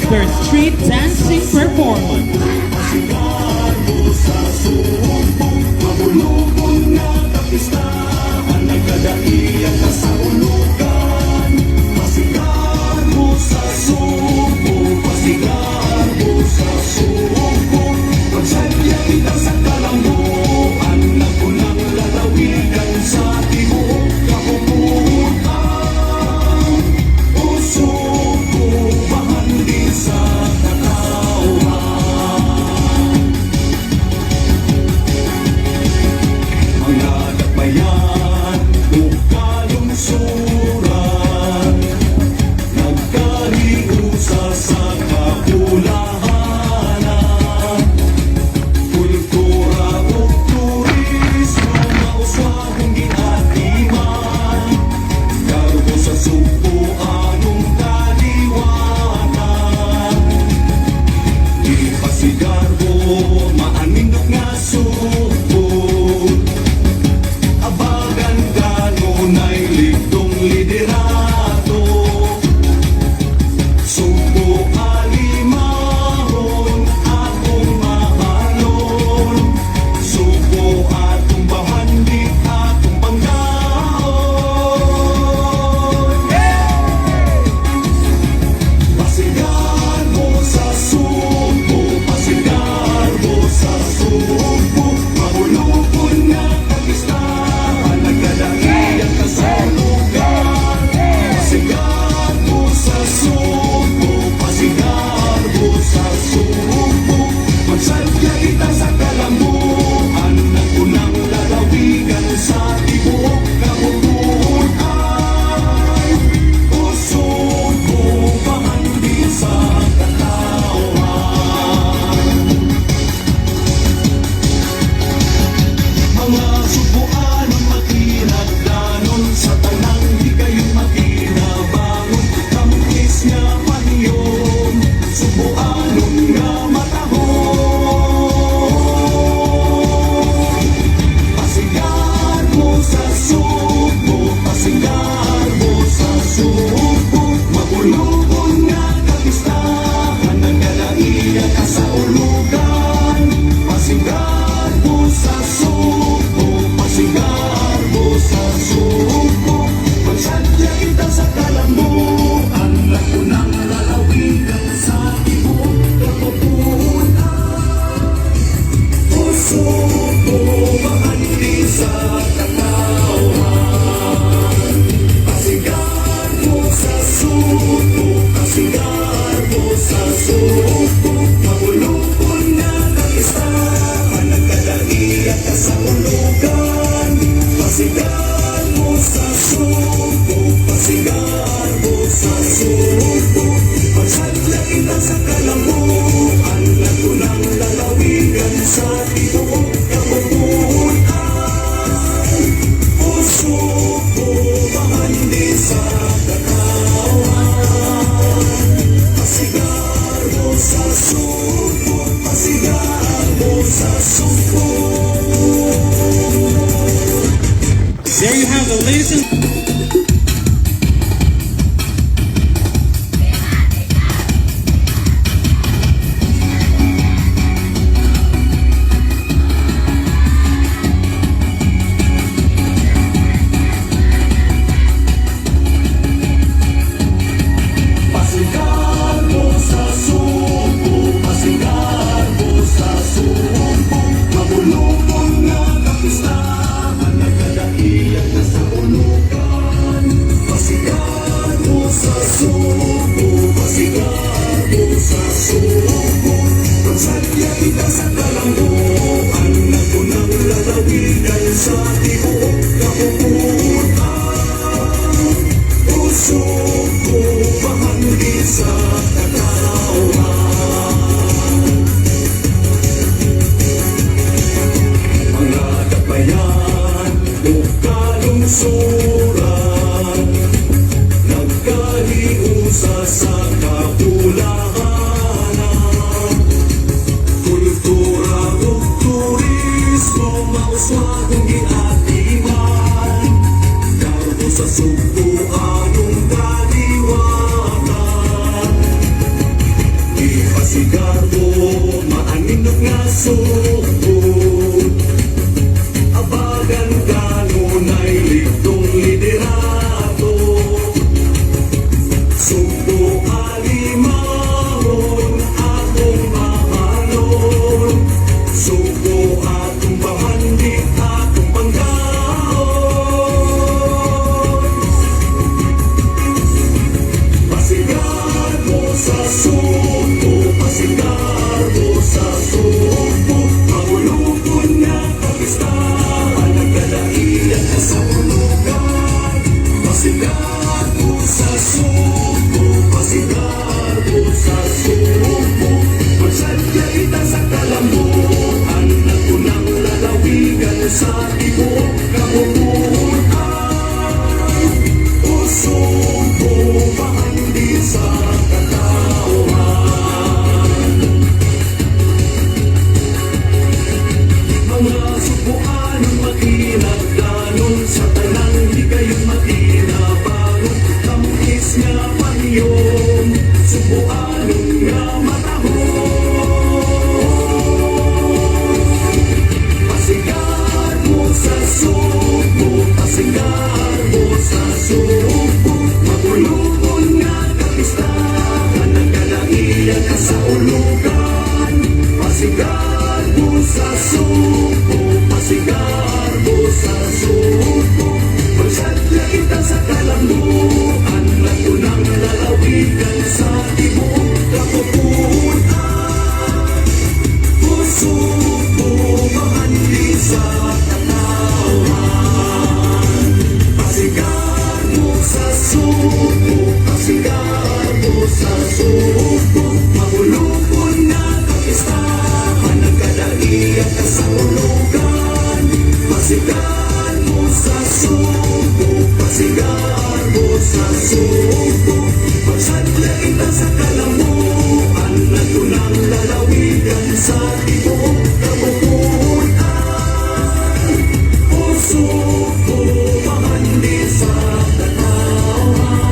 their street dancing performance. There you have the ladies and kultura ug turismo, mauswa kung Pasigarbo, maaninog nga suko. Abagan kanunay ligtong liderato. Suko alimahon, akong mahalon. Suko akong pamandi, akong panggaon. Pasigarbo sa suko, pasigarbo sa suko. Mahulupon nga kapistahan, nagkadaian ka sa ulugan. Pasigarbo sa suko, pasigarbo sa suko. Magsadya kita sa kalambuan, nagunang lalawigan sa tibuok kabubuan. Usuko, mahandi sa katauhan. Mga sukuan makinag ganon sa tanang di kayo matinabangon. Tamis nga paniyong sukuan nga matahon. Pasigarbo sa suko, pasigarbo sa suko. Magulupon nga kapistahan, nagkadaian ka sa ulugan. Pasigarbo sa suko, pasigarbo sa suko. Magsadya kita sa kalambuan, nagunang lalawigan sa tibuok kapupuan. Pusuko, mahandi sa katauhan. Pasigarbo sa suko, pasigarbo sa suko. Mahulupon nga kapistahan, nagkadaian ka sa ulugan. Pasigarbo sa suko, pasigarbo sa suko. Magsadya kita sa kalambuan, nagunang lalawigan sa tibuok kabubuan. Pusuko, mahandi sa katauhan.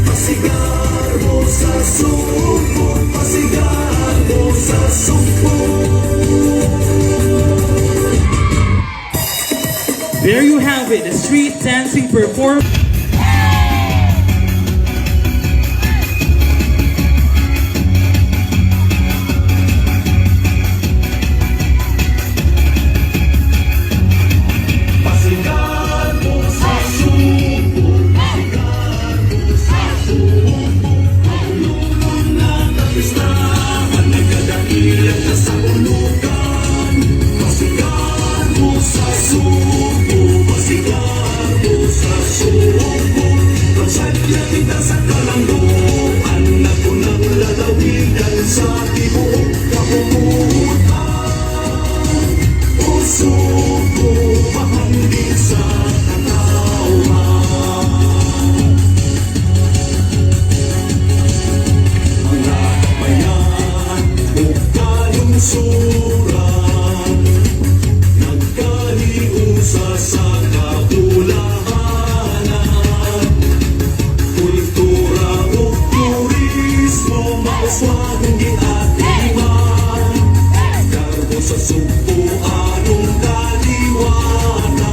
Pasigarbo sa suko, pasigarbo sa suko. There you have it, the street dancing performance. Pasigarbo sa suko, pasigarbo sa suko. Mahulupon na kapistahan, nagkadaian ka sa ulugan. Pasigarbo sa suko, pasigarbo sa suko. Magsadya kita sa kalambuan, nagunang lalawigan sa tibuok kabubuan. Pusuko, mahandi sa katauhan. Mga kabayan, huwag kayong suran. Nagkaliusa sa kabulahanan. Kultura o turismo, mauswagong ginatiman. Garbo sa suko, anong kaliwanan.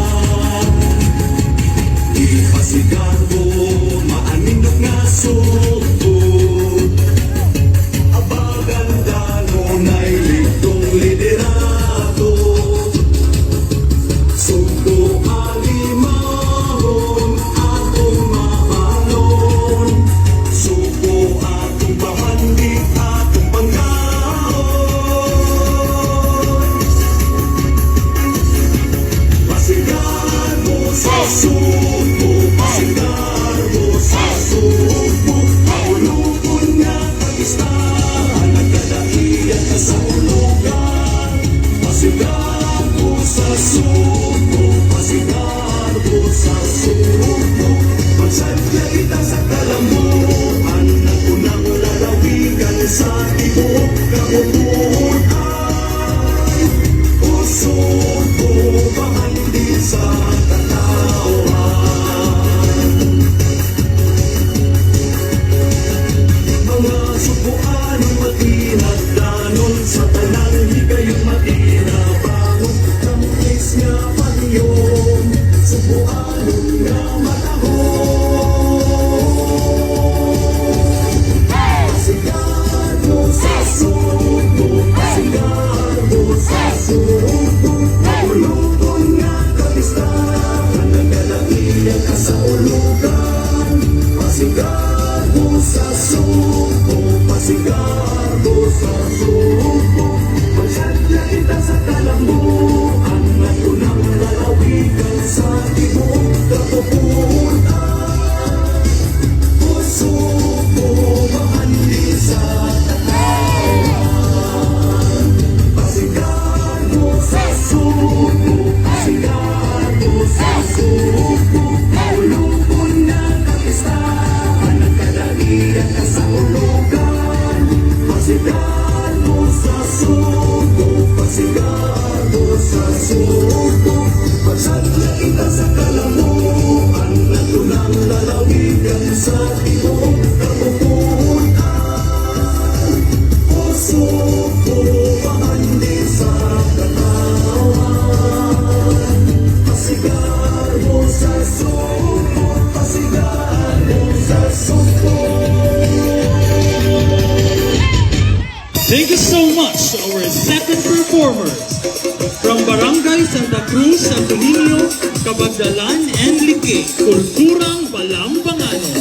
Di pasigarbo, maaninog nga suko. Abagan kanunay ligtong liderato. Suko alimahon, akong mahalon. Suko akong pamandi, akong panggaon. Pasigarbo sa suko, pasigarbo sa suko. Mahulupon nga kapistahan, nagkadaian ka sa ulugan. Pasigarbo sa suko, pasigarbo sa suko. Magsadya kita sa kalambuan, nagunang lalawigan sa tibuok kabubuan. Pusuko, mahandi sa katauhan. Mga subuan anong matinag danon sa tanang higayong matinabangon tamis nga paniyong subuanon nga matahon pasigan mo sa suko pasigan mo sa suko maulupon nga kalistahan nagdalagilan ka sa ulugan pasigan mo sa suko pasigan mo sa suko magsadya kita sa kalambuan at unang lalawigan sa tibuok kapupunan puso ko mahandi sa katawan pasigan mo sa suko pasigan mo sa suko maulupon nga kapistahan nagkadagilan ka sa ulugan pasigan mo sa suko pasigan mo sa suko magsadya kita sa kalamuan at unang lalawigan sa tibuok kapupunan puso ko mahandi sa katawan pasigan mo sa suko pasigan mo sa suko. Thank you so much to our second performers from Barangay Santa Cruz, Santo Niño, Cabagdalan, and Lique, Kulturang Balambanganon.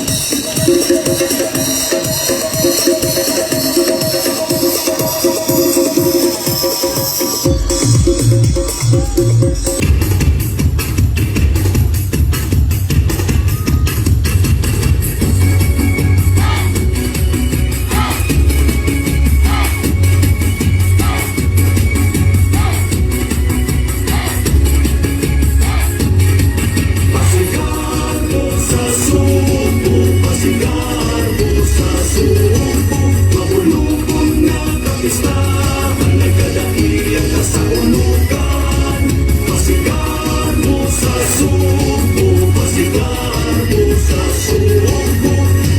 Pasigan mo sa suko, pasigan mo sa suko, mahulupon nga kapistahan, nagkadahiyan ka sa ulugan. Pasigan mo sa suko, pasigan mo sa suko,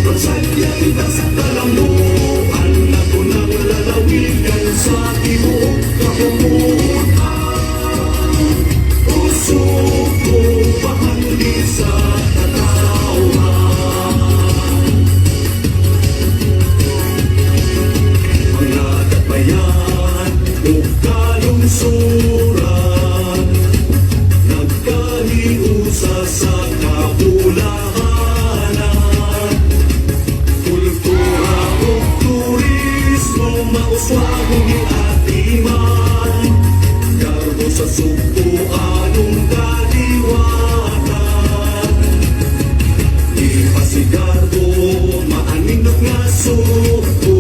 magsadya kita sa kalambuan, at unang lalawigan sa tibuok kapupunan. Puso ko mahandi sa katawan mga kabayan o kalungsuran nagkaliusa sa kapulahanan kultura o turismo mauswagong iatiman garbo sa suko anong kaliwatan di pasigarbo maanindot nga suko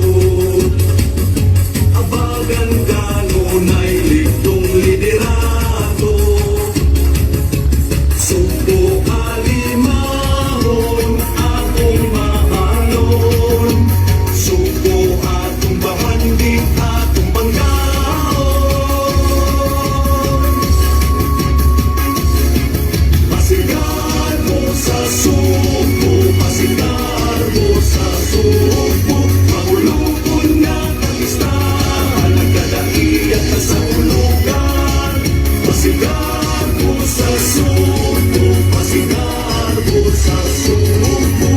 abagan kanunay ligtong liderato suko alimahon akong mahalon suko atong bahandi atong panggaon pasigan mo sa suko pasigan mo sa suko mahulupon nga kapistahan nagkadahiyan ka sa ulugan pasigan mo sa suko pasigan mo sa suko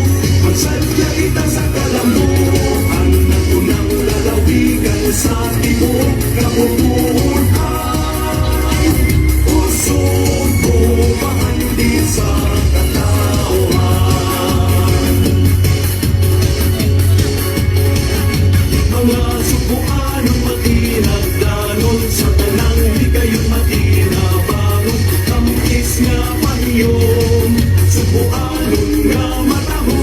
magsadya kita sa kalamuan at unang lalawigan sa tibuok kapupunan puso ko mahandi sa katawan mga subuan ng matinag danon sa tanang higayong matinabangon tamis nga paniyong subuan nga matahon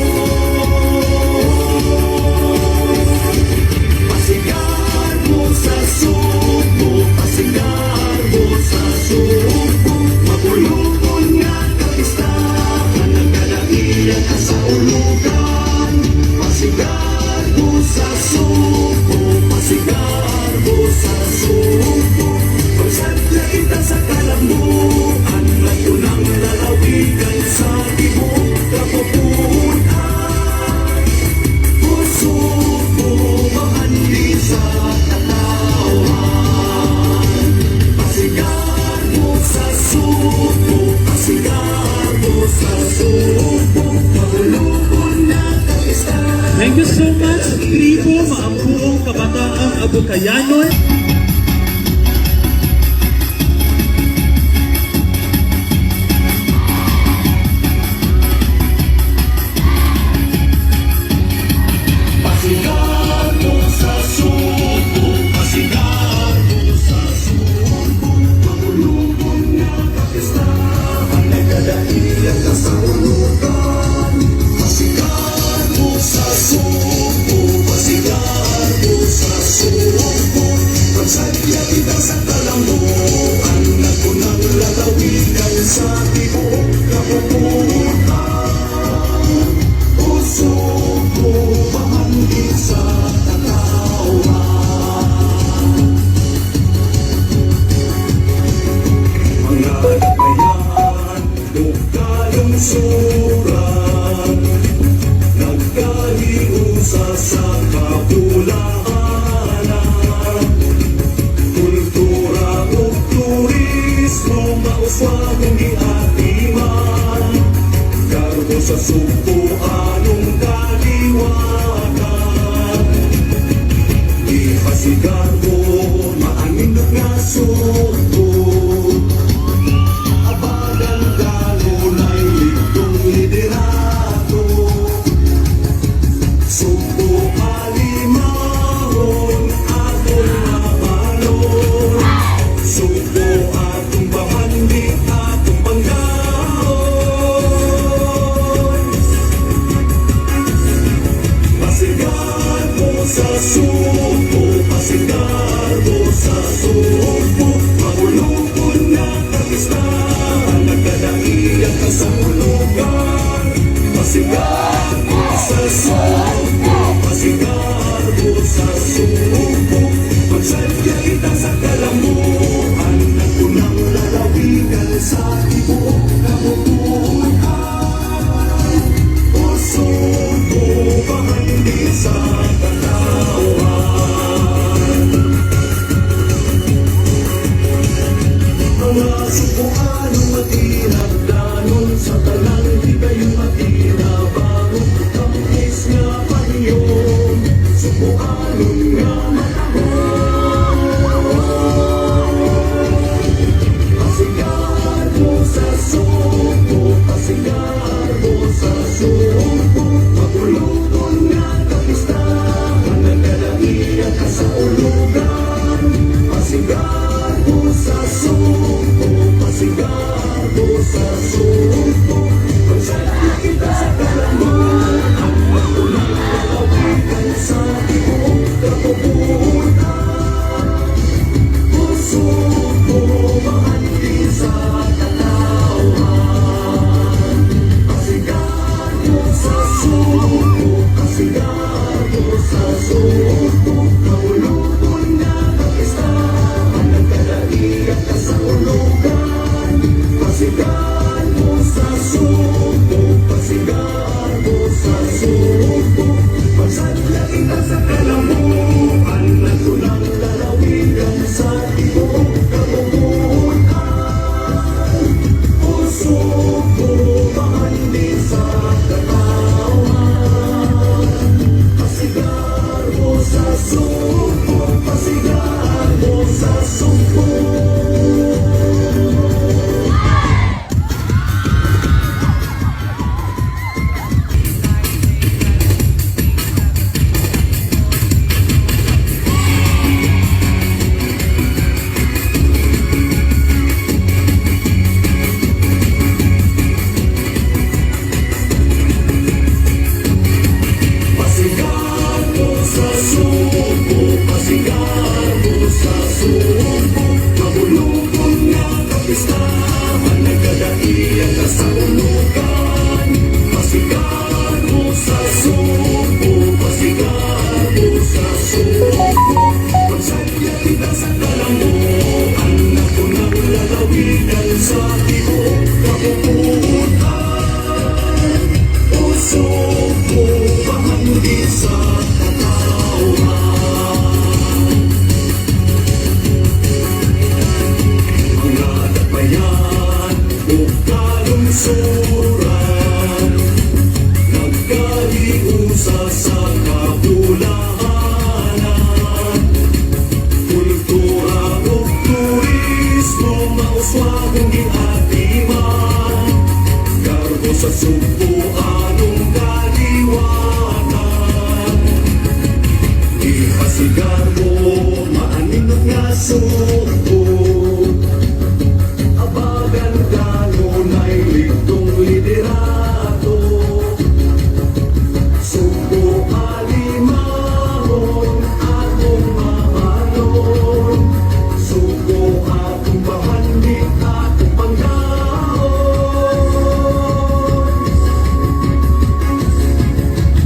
pasigan mo sa suko pasigan mo sa suko magulupon nga kapistahan nagkadahiyan ka sa ulugan pasigan mo sa suko pasigan Kabataang Abukayanon, Pasigar mo sa suko, pasigar mo sa suko, magulubon nga kapistahan, nagkadailan ka sa ulugan. Pasigar mo sa suko, pasigar mo sa suko, pagsadya kita sa kalamuan, nagunang lalawigan sa tibok kapuputan. Puso ko bahandi sa takawan. Mga kabayan, lukayong suran, nagkahiusa sa kapulahanan. Kultura o turismo, mauswagong giatiman. Kargo sa suko, anong kaliwanan. Di pasigarbo, maanindot nga suko. Abagang kanunay, ligtong liderato. Suko alimahon, atong mabalon. Suko atong bahandi, atong panggaon. Pasigar mo sa suko, pasigar mo sa suko, magulupon nga kapistahan, nagkadaiyan ka sa ulugan. Pasigar mo sa suko, pasigar mo sa suko, pagsadya kita sa kalamuan, nagunang lalawigan sa tibok kapuputan. Puso ko bahandi sa katawan. Mga sukuan matirang danon, sa talang di kayo matira bago kampis nga pahiyon. Sukuan nga matahon. Pasigar mo sa suko, pasigar mo sa suko, magulupon nga kapistahan, nagkadaiyan ka sa ulugan. Pasigar mo sa suko, pasigar mo sa suko, pagsadya kita sa kalamuan, magulang lalawigan sa tibok kapuputan. Puso ko bahandi sa katawan. Pasigar mo sa suko, pasigar mo sa suko, magulupon nga kapistahan, nagkadaiyan ka sa ulugan. Pasigarbo, maaninot nga suko. Abagan kanunay ligtong liderato. Suko alimahon, akong mahalon. Suko akong bahandik, akong panggaon.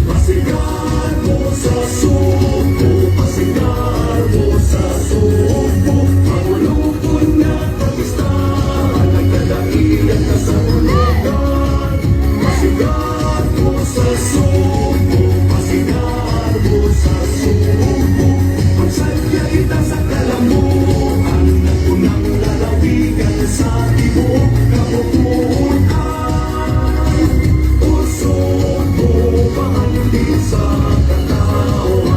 Pasigarbo sa suko, pasigarbo sa suko. Mangulupon na kapistahan, nagkadaiyan ka sa ulugan. Pasigarbo sa suko, pasigarbo sa suko. Magsadya kita sa kalamuan, nagunang lalawigan sa tibuok kabukuan. Usod mo bahandi sa katawan.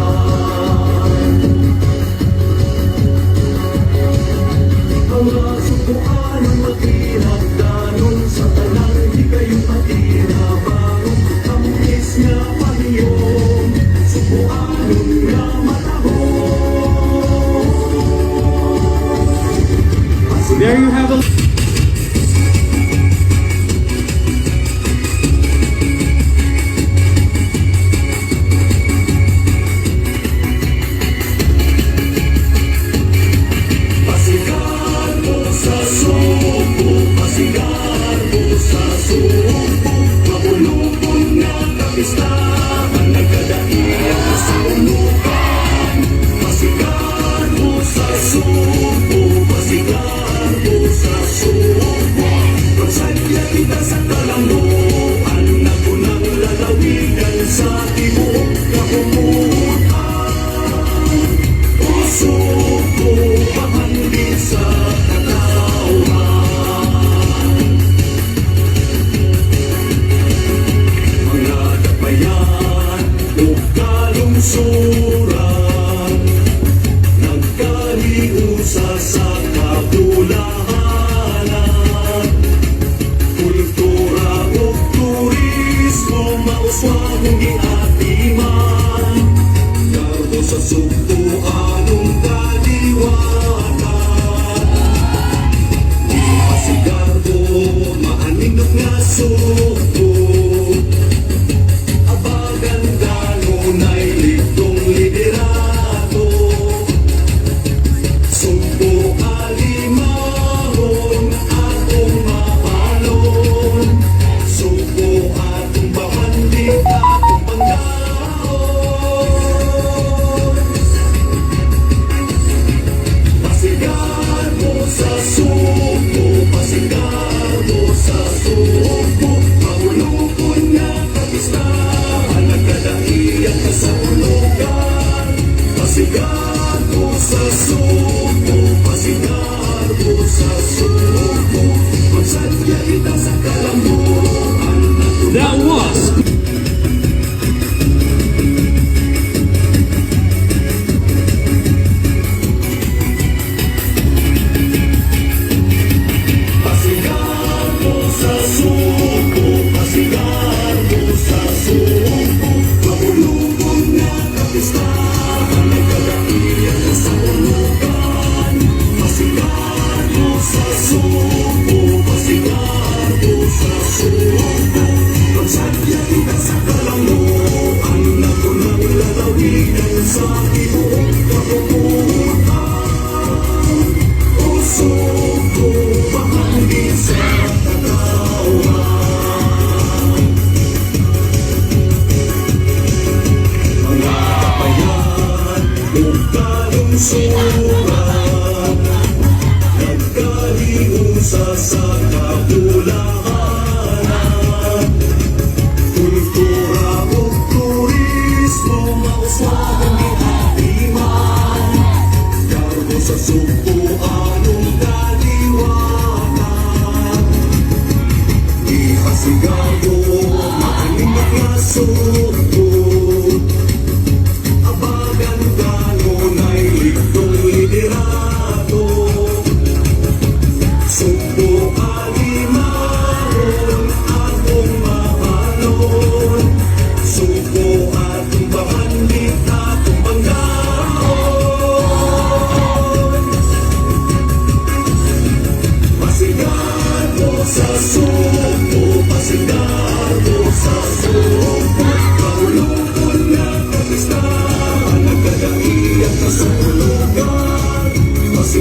Mga sukuan ang makinagdanon sa tanang di kayo matirabarong. Kamunis nga pahiyong, sukuanon nga matahong. There you have a Pasigarbo sa suko, pasigarbo sa suko. Mabulupon nga kapistahan, nagkadaiyan ka sa ulukan. Pasigarbo sa suko, pasigarbo sa suko. Magsadya kita sa kalanguan, nagunang lalawigan sa tibuok kabukuan. Suko bahandi sa katawan. Mga dapayan o kalungsuran, nagkaliusa sa kabulahanan. Kultura o turismo, mauswagong giatiman. Garbo sa suko anong kaliwatan. Di pasigarbo, maaninot nga suko. Abagan kanunay ligtong liderato. Suko alimahon, akong mahalon. Suko atong bahandik, akong panggaon. Pasigarbo sa suko, pasigarbo sa suko. Mangulupon nga kapistahan, nagkadaiyan ka sa ulugan. Pasigarbo sa suko, pasigarbo sa suko. Magsadya kita sa kalamuan, that was pasigarbo sa suko, pasigarbo sa suko. Mabulupon nga kapistahan, nagkadaiyan ka sa ulugan. Pasigarbo sa suko, pasigarbo sa suko. Magsadya kita sa kalanguan, nagunang lalawigan sa tibuok kabukuan. Suko bahandi sa katawan. Mga kapayan o kalungsuran, nagkaliusa sa kabulahanan. Kultura o turismo, mauswagong giatiman. Garbo sa suko anong kaliwatan. Di pasigarbo, maaninot nga suko. Abagan kanunay ligtong liderato. Suko alimahon, akong mahalon. Suko atong bahandik, akong panggaon.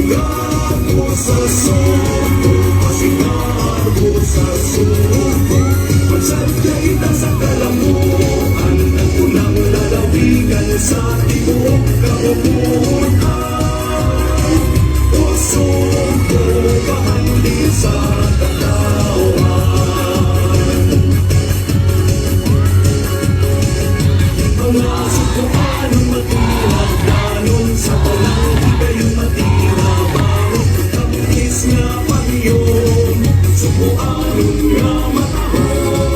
Pasigago sa suko, pasigago sa suko. Pagsadya ita sa kalamuan, ang unang lalawigan sa tibok kabubuan. O suko, bahandi sa katawan. Mga sukuan ang matirang danon sa talang di kayo'y matira baro. Tamis nga pangyon, sukuan nga matahon.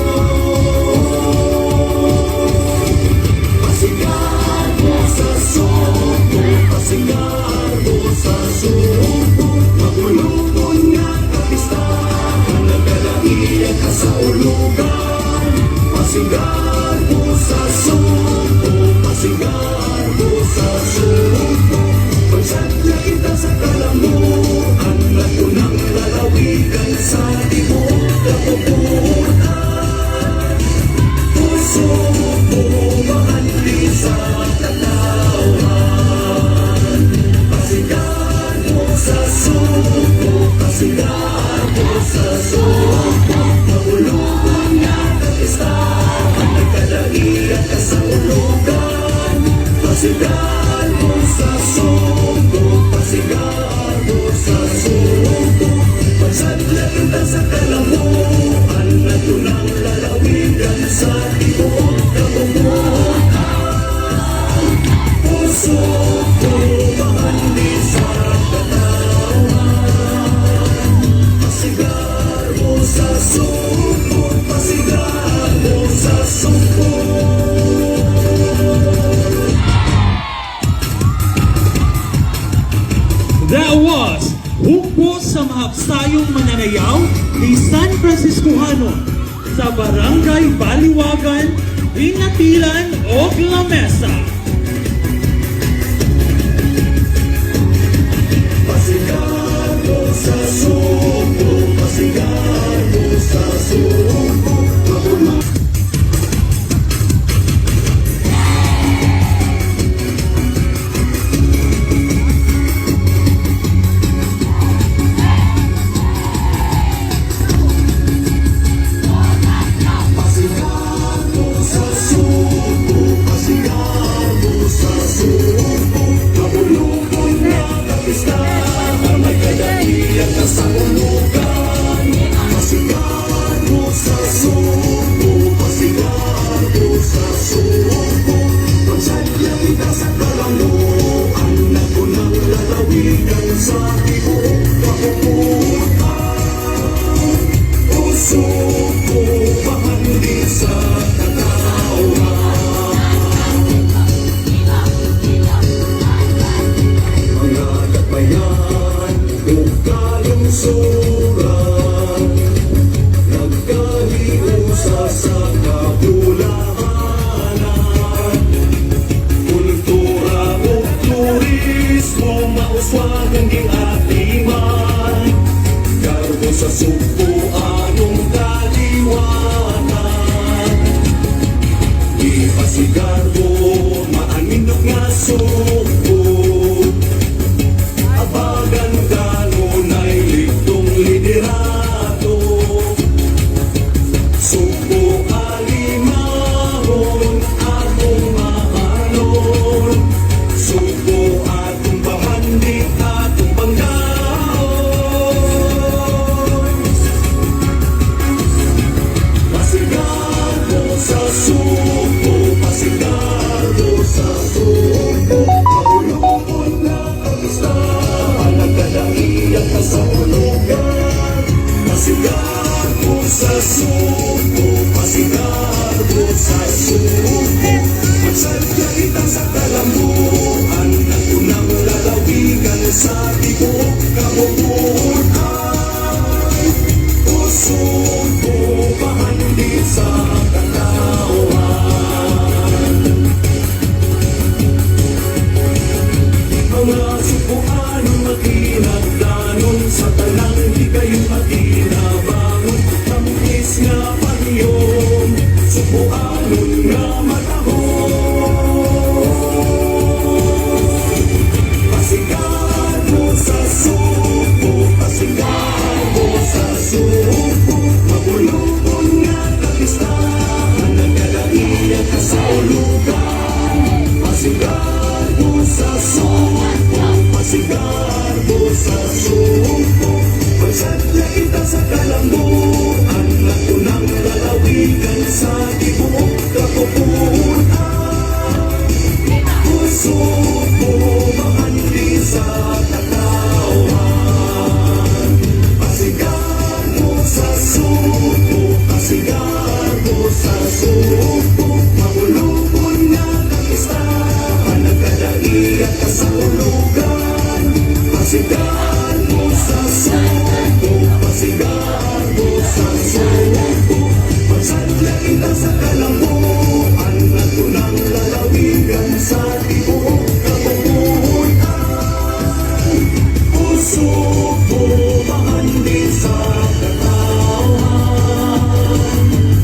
Pasigago sa suko, pasigago sa suko. Magulungon nga kapistahan, nagkalaiya ka sa ulugan. Pasigago sa suko, pasigago sa suko. Pagsadya kita sa kalamuan, na tunang lalawigan sa tibok kapuputan. Puso ko mahali sa katawan. Pasigago sa suko, pasigago sa suko. Mahulungan nga kapistahan, nagkalaiyan ka sa ulugan. Pasigago sa suko, pasigago sa suko. Pagsadya kita sa kalamuan, na tunang lalawigan sa tibok kabubuan. Puso ko mahali sa katawan. Pasigago sa suko, pasigago sa suko. That was Hukbo sa Mahagsayong Mananayaw ni San Franciscohano sa Barangay Baliwagan, Inatilan, La Mesa. Pasigago sa suko, pasigago sa suko. Mahulungan pasigago sa suko, pasigago sa suko. Mahulungan nga kapistahan, may kadalian ka sa ulugan. Pasigago sa suko, pasigago sa suko. Pagsadya kita sa kalamuan, na tunang lalawigan sa tibok kapuputan. Puso ko bahandi sa katawan. Mga kabayan, kung kalungsuran, nagkaliusa sa kabulahanan. Kultura o turismo, mauswagan giatiman. Garbo sa suko, anong kaliwanan. Di pasigarbo, maaninok nga suko. Abagan kanunay ligtong liderato. Suko alimahon, atong mahalon. Suko atong bahandi, atong sa sumpo, pasigarbo sa sumpo. Pagsadya kita sa kalambuan, natunang lalawigan sa tibuok kapupunan. Puso ko mahandi sa katawan. Pasigarbo sa sumpo, pasigarbo sa sumpo. Mahulupon nga ng istahan, nagkadaiyak ka sa ulugan. Pasigarbo sa sumpo, pasigarbo sa sumpo. Pagsadya kita sa kalambuan, natunang lalawigan sa tibuok kapupunan. Puso ko mahandi sa katawan.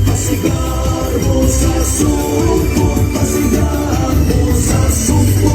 Pasigarbo sa sumpo, pasigarbo sa sumpo.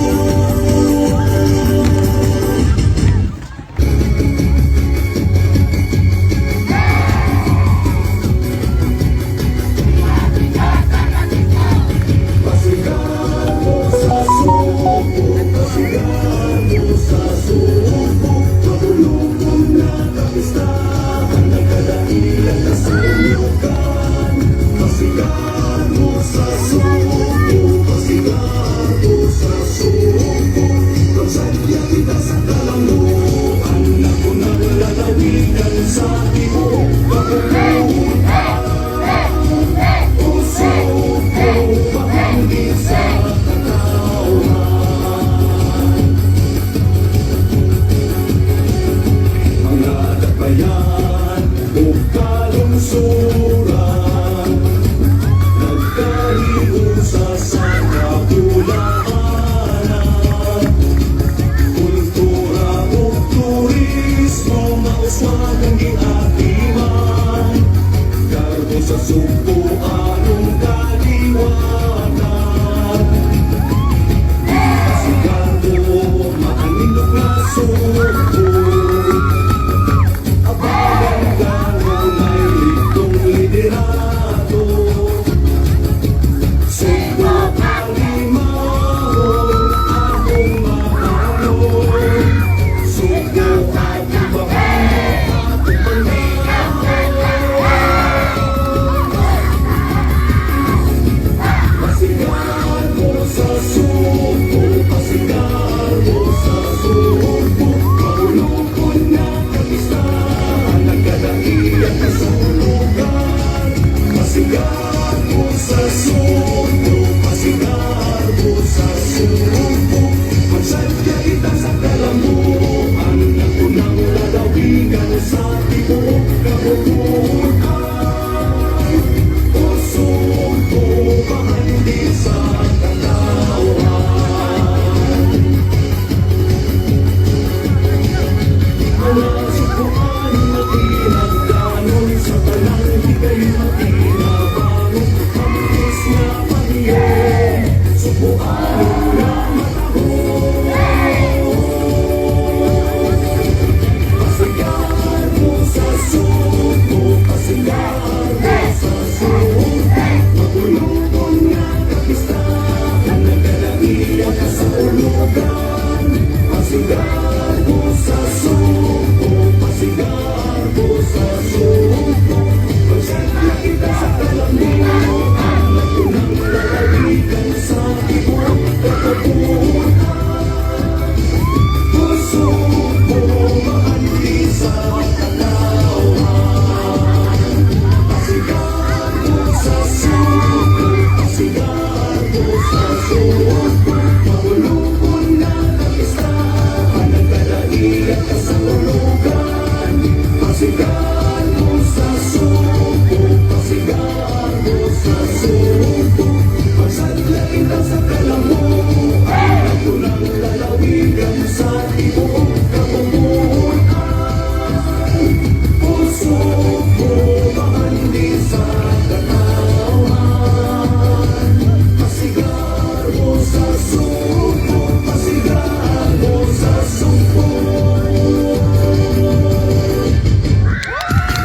Pasigarbo sa sumpo, pasigarbo sa sumpo. Mahulupon na kapistahan, nagkadailan na sa ulugan. Pasigarbo sa sumpo, pasigarbo sa sumpo. Pagsadya kita sa kalambuan, natunang lalawigan sa tibuok kapupunan. Puso ko mahandi sa katawan. Mga dakbayan o kalungsuran, nagkaliusa sa kapulaanan. Kultura o turismo, mauswag ang giatiman. Garbo sa sumpuan,